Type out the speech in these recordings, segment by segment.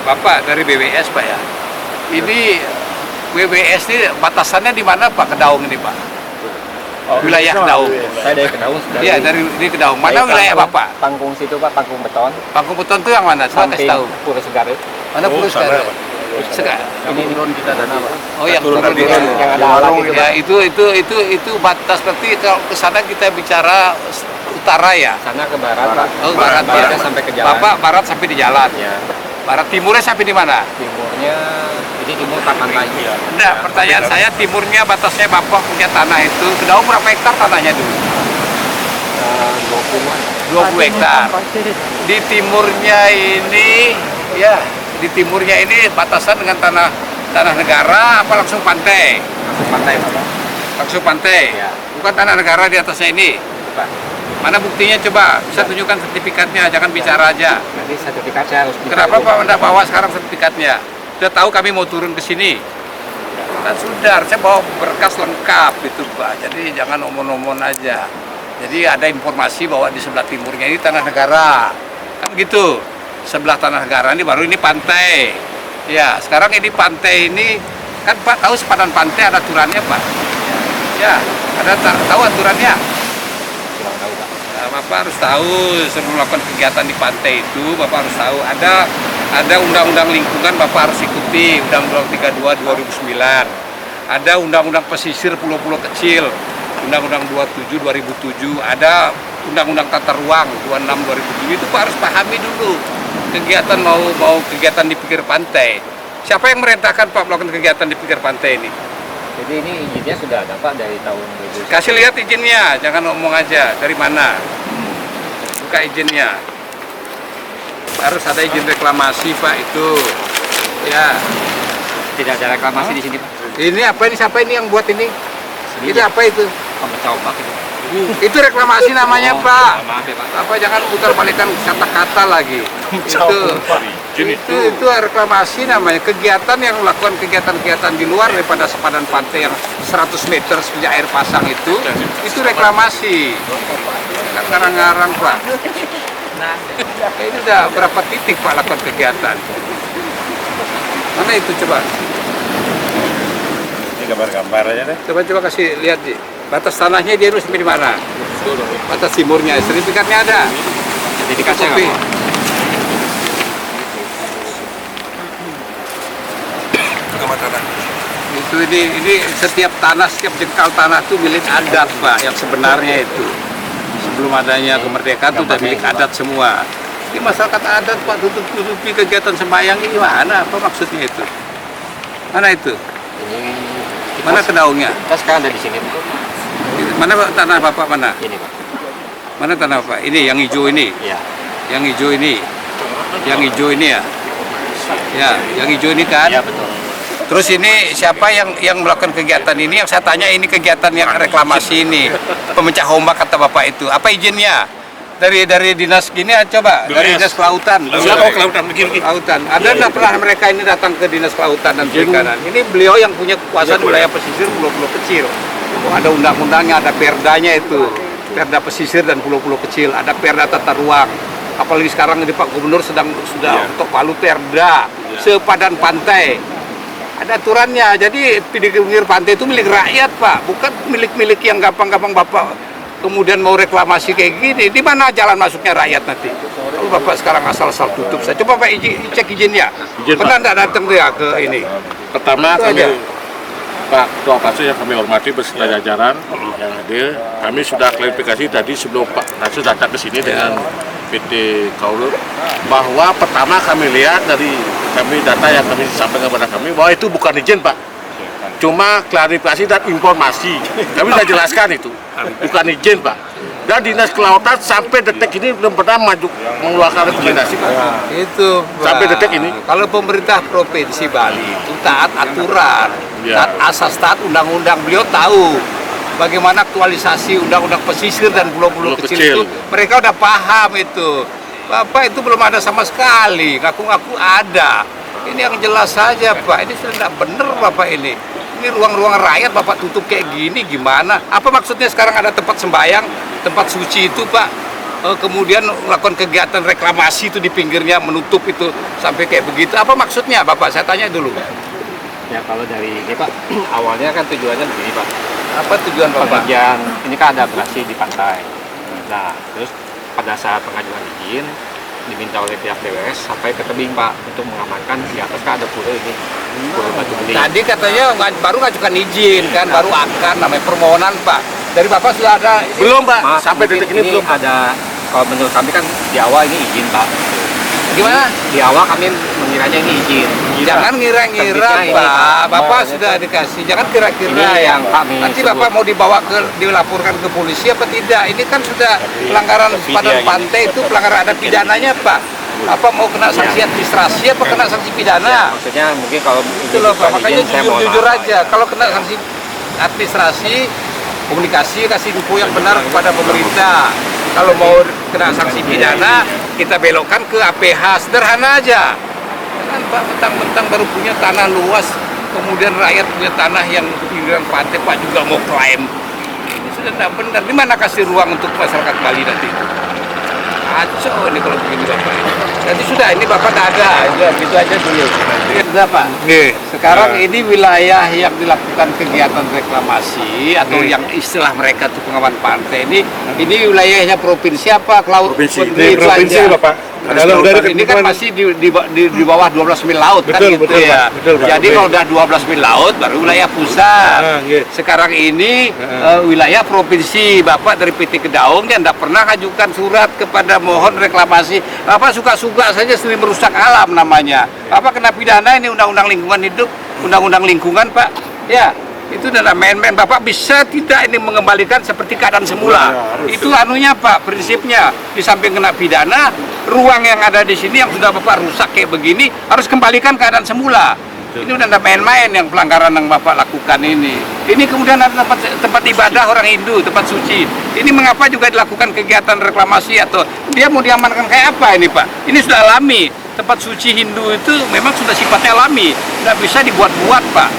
Bapak dari BWS Pak ya. Ini BWS ini batasannya di mana Pak? Kedaung ini Pak? Wilayah Kedaung. Saya dari Kedaung. Iya dari Kedaung. Mana wilayah Bapak? Pangkung situ Pak, Pangkung Beton. Pangkung Beton itu yang mana? Coba kasih tahu. Pura Segar. Mana Pura Segar? Segar. Ini turun kita dana Pak. Oh yang turun yang ada warung ya itu batas berarti kalau ke sana kita bicara utara ya. Sana ke barat Pak. Oh barat ya. Sampai ke jalan. Bapak barat sampai di jalan. Ya. Barat timurnya sampai di mana? Timurnya ini timur tak pantai. Enggak, pertanyaan saya timurnya batasnya Bapak punya tanah itu Kedaung berapa hektar tanahnya dulu? 20 hektar. Di timurnya ini ya, di timurnya ini batasan dengan tanah negara apa langsung pantai? Langsung pantai Pak. Langsung pantai. Ya. Bukan tanah negara di atasnya ini. Pak. Mana buktinya coba? Bisa tunjukkan sertifikatnya, jangan bicara aja. Nanti sertifikat saya harus. Kenapa Pak Anda bawa sekarang sertifikatnya? Sudah tahu kami mau turun ke sini. Kan sudah, saya bawa berkas lengkap itu Pak. Jadi jangan omong-omong aja. Jadi ada informasi bahwa di sebelah timurnya ini tanah negara. Kan gitu. Sebelah tanah negara ini baru ini pantai. Ya, sekarang ini pantai ini kan Pak tahu sepadan pantai ada aturannya Pak. Ya, ada tahu aturannya. Kurang tahu Pak. Nah, Bapak harus tahu sebelum melakukan kegiatan di pantai itu Bapak harus tahu ada undang-undang lingkungan Bapak harus ikuti Undang-Undang 32 2009. Ada undang-undang pesisir pulau-pulau kecil Undang-Undang 27 2007. Ada Undang-Undang tata ruang 26 2007. Itu Pak harus pahami dulu. Kegiatan mau kegiatan di pinggir pantai. Siapa yang merintahkan Pak melakukan kegiatan di pinggir pantai ini? Jadi ini izinnya sudah ada Pak dari tahun 2000. Kasih lihat izinnya, jangan ngomong aja. Dari mana? Buka izinnya. Harus ada izin reklamasi Pak itu. Ya. Tidak ada reklamasi di sini Pak. Ini apa ini? Siapa ini yang buat ini? Itu apa itu? Pemecah lagi. Itu reklamasi namanya Pak. Maaf ya Pak. Apa jangan putar-balikan kata-kata lagi. Itu reklamasi namanya. Kegiatan yang melakukan kegiatan-kegiatan di luar daripada sepadan pantai yang 100 meter sejak air pasang itu reklamasi. Kan ngarang-ngarang Pak. Ini udah berapa titik Pak lakukan kegiatan? Mana itu coba? Ini gambar-gambar aja deh. Coba kasih lihat di batas tanahnya dia sampai di mana? Batas timurnya, sertifikatnya ada. Sertifikatnya Kopi. Itu ini setiap tanah, setiap jengkal tanah itu milik adat Pak, yang sebenarnya itu. Sebelum adanya kemerdekaan itu udah milik adat semua. Ini masyarakat adat Pak tutup-tutupi kegiatan sembahyang ini mana? Apa maksudnya itu? Mana itu? Mana Kedaungnya? Kita sekarang ada di sini Pak. Mana tanah Bapak mana? Ini Pak. Mana tanah Bapak? Ini yang hijau ini. Iya. Yang hijau ini. Yang hijau ini ya. Ya, yang hijau ini kan? Iya betul. Terus ini siapa yang melakukan kegiatan ini? Yang saya tanya ini kegiatan yang reklamasi ini, pemecah ombak kata Bapak itu. Apa izinnya? Dari dinas gini coba, dari dinas kelautan. Kelautan. Ada nggak pernah mereka ini datang ke dinas kelautan dan perikanan? Ini beliau yang punya kekuasaan wilayah pesisir pulau-pulau kecil. Ada undang-undangnya, ada perdanya itu, perda pesisir dan pulau-pulau kecil. Ada perda tata ruang. Apalagi sekarang ini Pak Gubernur sudah untuk palu perda sepadan pantai. Ada aturannya, jadi pinggir pantai itu milik rakyat Pak, bukan milik-milik yang gampang-gampang Bapak kemudian mau reklamasi kayak gini. Di mana jalan masuknya rakyat nanti? Kalau Bapak sekarang asal-asal tutup saya. Coba Pak cek izinnya. Pernah enggak datang tuh ya ke ini? Pertama kami Pak Ketua Pansus yang kami hormati beserta jajaran yang hadir, kami sudah klarifikasi tadi sebelum Pak Pansus datang ke sini dengan PT Kaulur bahwa pertama kami lihat dari data yang kami sampaikan kepada kami bahwa itu bukan izin Pak, cuma klarifikasi dan informasi. Kami sudah jelaskan itu bukan izin Pak, dan dinas kelautan sampai detik ini belum pernah mengeluarkan rekomendasi Pak. Itu Pak. Sampai detik ini kalau pemerintah provinsi Bali itu taat aturan, taat asas, taat undang-undang. Beliau tahu bagaimana aktualisasi undang-undang pesisir dan pulau-pulau kecil itu, mereka udah paham itu. Bapak itu belum ada sama sekali, ngaku-ngaku ada. Ini yang jelas saja Pak, ini sudah tidak benar Bapak ini. Ini ruang-ruang rakyat Bapak tutup kayak gini gimana? Apa maksudnya sekarang ada tempat sembahyang, tempat suci itu Pak? kemudian melakukan kegiatan reklamasi itu di pinggirnya, menutup itu sampai kayak begitu. Apa maksudnya Bapak? Saya tanya dulu. Ya kalau dari ini Pak, awalnya kan tujuannya begini Pak. Apa tujuan Bapak? Pembagian ini kan ada abrasi di pantai. Nah, terus pada saat pengajuan izin diminta oleh pihak DWS sampai ke tebing Pak untuk mengamankan di atas kan ada pura ini, pura batu beling. Tadi katanya baru ngajukan izin kan, baru akan namanya permohonan Pak. Dari Bapak sudah ada? Belum Pak, Maaf, sampai mungkin detik ini belum. ada. Kalau menurut kami kan di awal ini izin Pak. Gimana? Di awal kami mengiranya ini izin. Jangan ngira-ngira Terbitnya ini, Pak. Bapak Pak. sudah dikasih. Jangan kira-kira Ini yang yang kami nanti sebut. Bapak mau dilaporkan ke polisi apa tidak? Ini kan sudah pelanggaran padan pantai itu pelanggaran ada pidananya Pak. Apa mau kena sanksi administrasi apa kena sanksi pidana? Maksudnya mungkin kalau Itu loh Pak. Makanya izin, saya mohon jujur maaf. aja. Kalau kena sanksi administrasi, komunikasi kasih info yang benar kepada pemerintah. Kalau mau kena sanksi pidana, kita belokkan ke APH, sederhana aja. Jangan Pak mentang-mentang baru punya tanah luas, kemudian rakyat punya tanah yang pinggiran pantai, Pak juga mau klaim. Ini sudah tidak benar. Di mana kasih ruang untuk masyarakat Bali nanti? Kacau ini kalau begini Bapak. Jadi sudah, ini Bapak tidak ada, sudah gitu aja dulu. Sudah Pak. Sekarang ini wilayah yang dilakukan kegiatan reklamasi atau yang istilah mereka itu pengaman pantai ini wilayahnya provinsi apa? Provinsi. Itu Provinsi aja. Bapak. Karena Adalah dari ini kan ketentuan- masih di bawah 12 mil laut kan Betul, gitu betul, ya. Pak. Betul, Pak. Jadi kalau udah 12 mil laut baru wilayah pusat. Iya. Sekarang ini wilayah provinsi. Bapak dari PT Kedaung dia tidak pernah ajukan surat kepada mohon reklamasi. Bapak suka-suka saja sendiri merusak alam namanya. Bapak kena pidana ini undang-undang lingkungan hidup, undang-undang lingkungan Pak. Ya. Itu adalah main-main. Bapak bisa tidak ini mengembalikan seperti keadaan semula. Itu anunya Pak, prinsipnya. Di samping kena pidana, ruang yang ada di sini yang sudah Bapak rusak kayak begini harus kembalikan keadaan semula. Ini udah ada main-main yang pelanggaran yang Bapak lakukan ini. Ini kemudian ada tempat ibadah orang Hindu, tempat suci. Ini mengapa juga dilakukan kegiatan reklamasi atau dia mau diamankan kayak apa ini Pak? Ini sudah alami. Tempat suci Hindu itu memang sudah sifatnya alami, tidak bisa dibuat-buat Pak.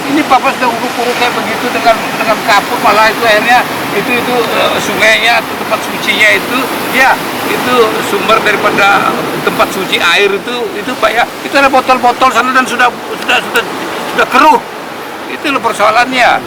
Ini Papa sudah uruk-uruk kayak begitu dengan kapur, malah itu akhirnya itu sungainya atau tempat sucinya itu ya itu sumber daripada tempat suci air itu Pak ya, itu ada botol-botol sana dan sudah keruh. Itu loh persoalannya.